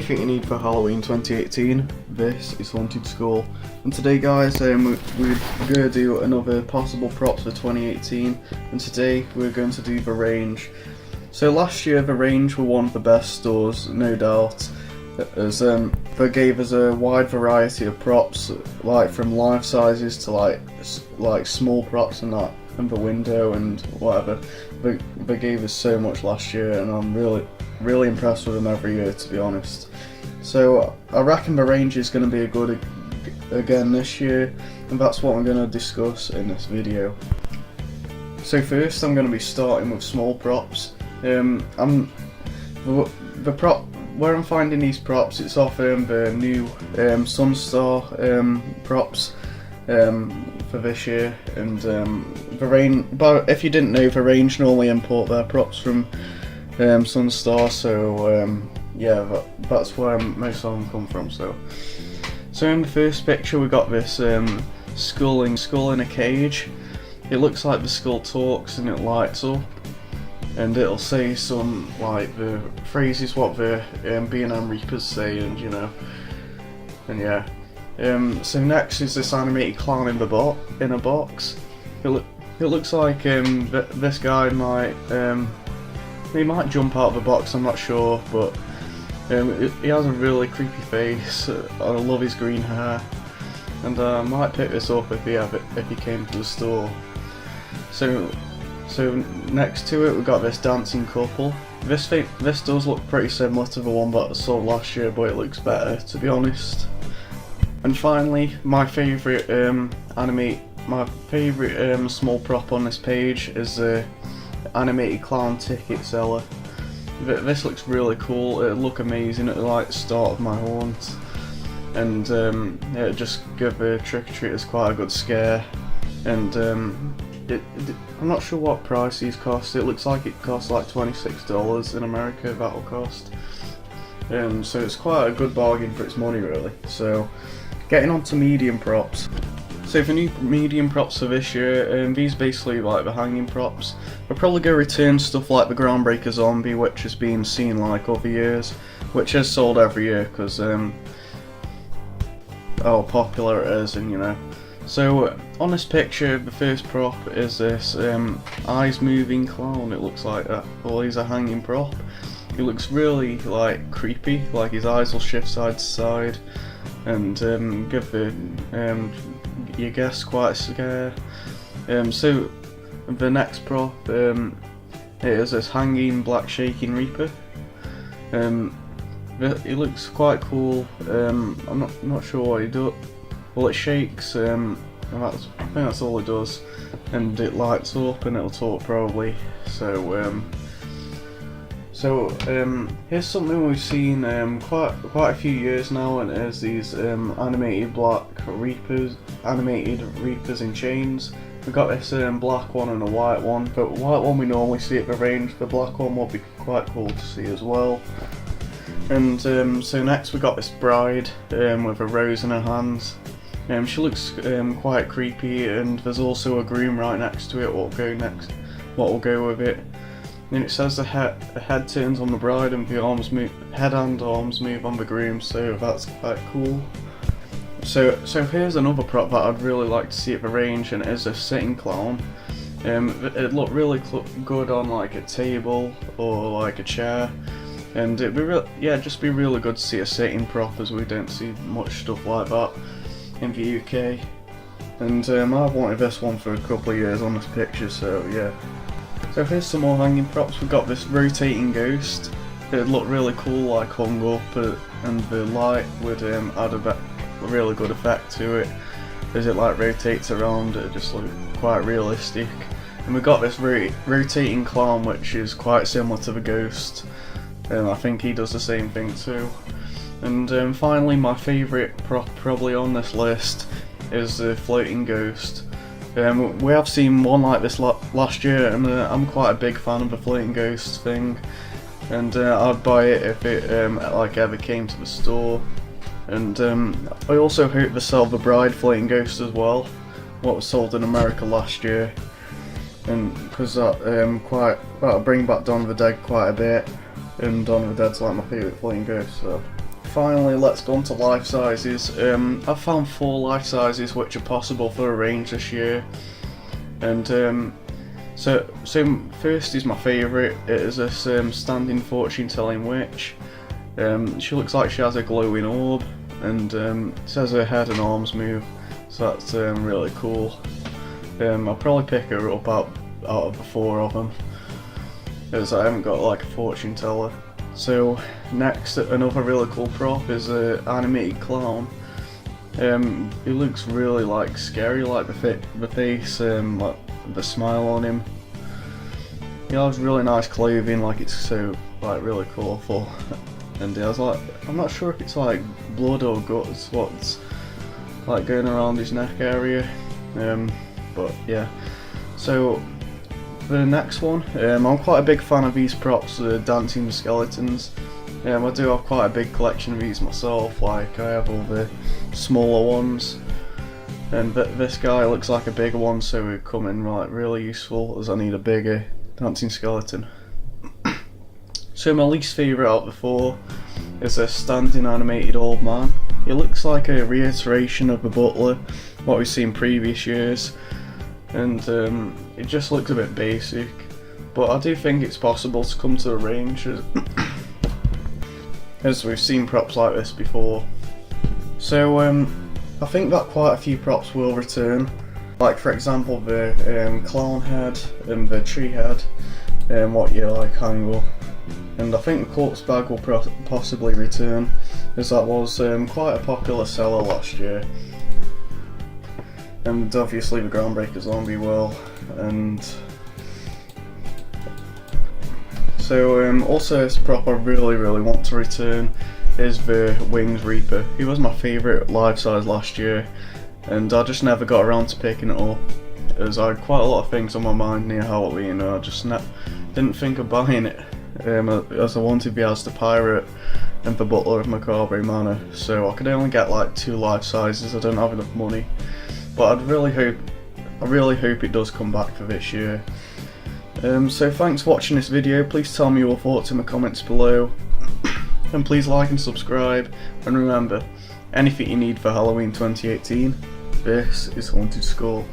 everything you need for Halloween 2018. This is Haunted School, and today guys we're going to do another possible props for 2018, and today we're going to do the range. So last year the range were one of the best stores, no doubt, as they gave us a wide variety of props, like from life sizes to like small props and that, and the window and whatever. They gave us so much last year, and I'm really impressed with them every year, to be honest. So I reckon the range is going to be a good again this year, and that's what I'm going to discuss in this video. So first I'm going to be starting with small props. The prop where I'm finding these props, it's off the new Sunstar props for this year, and the range. But if you didn't know, the range normally import their props from Sunstar, so yeah, that's where most of them come from. So in the first picture we got this skull in a cage. It looks like the skull talks and it lights up, and it'll say some like the phrases what the B&M Reapers say, and you know, and yeah. So next is this animated clown in a box. It looks like this guy might he might jump out of the box, I'm not sure, but he has a really creepy face. I love his green hair, and I might pick this up if he came to the store. So next to it we got this dancing couple. This does look pretty similar to the one that I saw last year, but it looks better, to be honest. And finally, my favourite small prop on this page is the animated clown ticket seller. This looks really cool. It'll look amazing at the like start of my haunt, and it'll just give the trick-or-treaters quite a good scare. And I'm not sure what price these cost. It looks like it costs like $26 in America, that'll cost. So it's quite a good bargain for its money, really. So getting on to medium props. So for new medium props for this year, these basically like the hanging props. We'll probably go return stuff like the Groundbreaker zombie, which has been seen like over years, which is sold every year because how popular it is, and you know. So on this picture, the first prop is this eyes moving clown. It looks like that. Well, he's a hanging prop. He looks really like creepy, like his eyes will shift side to side and give the your guess quite a scare. So the next prop is this hanging black shaking reaper. It looks quite cool. I'm not sure what he does. Well, it shakes, and I think that's all it does, and it lights up and it'll talk probably. So here's something we've seen quite a few years now, and it is these animated reapers in chains. We've got this black one and a white one. The white one we normally see at the range. The black one will be quite cool to see as well. And so next we got this bride with a rose in her hands. She looks quite creepy, and there's also a groom right next to it. What will go with it? And it says the head turns on the bride and the head and arms move on the groom, so that's quite cool. So here's another prop that I'd really like to see at the range, and it is a sitting clown. It'd look really good on like a table or like a chair, and it'd be just be really good to see a sitting prop, as we don't see much stuff like that in the UK. And I've wanted this one for a couple of years on this picture, so yeah. So here's some more hanging props. We've got this rotating ghost. It'd look really cool like hung up, and the light would add a really good effect to it. As it like rotates around, it just looks quite realistic. And we've got this rotating clown, which is quite similar to the ghost. I think he does the same thing too. And finally, my favourite prop probably on this list is the floating ghost. We have seen one like this last year, and I'm quite a big fan of the floating ghost thing, and I'd buy it if it like ever came to the store. And I also hope they sell the bride floating ghost as well, what was sold in America last year, and because that'll bring back Dawn of the Dead quite a bit, and Dawn of the Dead's like my favourite floating ghost. So finally, let's go on to life sizes. I've found 4 life sizes which are possible for a range this year, and so first is my favourite. It is this standing fortune-telling witch. She looks like she has a glowing orb, and it says her head and arms move, so that's really cool. I'll probably pick her up out of the 4 of them, as I haven't got like a fortune teller. So next, another really cool prop is an animated clown. He looks really like scary, like the face, like the smile on him. He has really nice clothing, like it's so like really colourful, and he has like, I'm not sure if it's like blood or guts what's like going around his neck area, but yeah. So the next one, I'm quite a big fan of these props, the dancing skeletons. I do have quite a big collection of these myself, like I have all the smaller ones, and this guy looks like a bigger one, so it would come in like really useful as I need a bigger dancing skeleton. So my least favourite out of the 4 is a standing animated old man. He looks like a reiteration of the butler, what we've seen previous years, and it just looks a bit basic, but I do think it's possible to come to a range as we've seen props like this before. So I think that quite a few props will return, like for example the clown head and the tree head, what you like angle, and I think the corpse bag will possibly return, as that was quite a popular seller last year. And obviously the Groundbreaker zombie will, and so also this prop I really want to return is the Wings Reaper. He was my favourite life size last year, and I just never got around to picking it up, as I had quite a lot of things on my mind near Halloween, and I just didn't think of buying it, as I wanted the As the Pirate and the Butler of Macabre Manor, so I could only get like 2 life sizes. I don't have enough money. But I really hope it does come back for this year. So thanks for watching this video. Please tell me your thoughts in the comments below, and please like and subscribe, and remember, anything you need for Halloween 2018, this is Haunted Skull.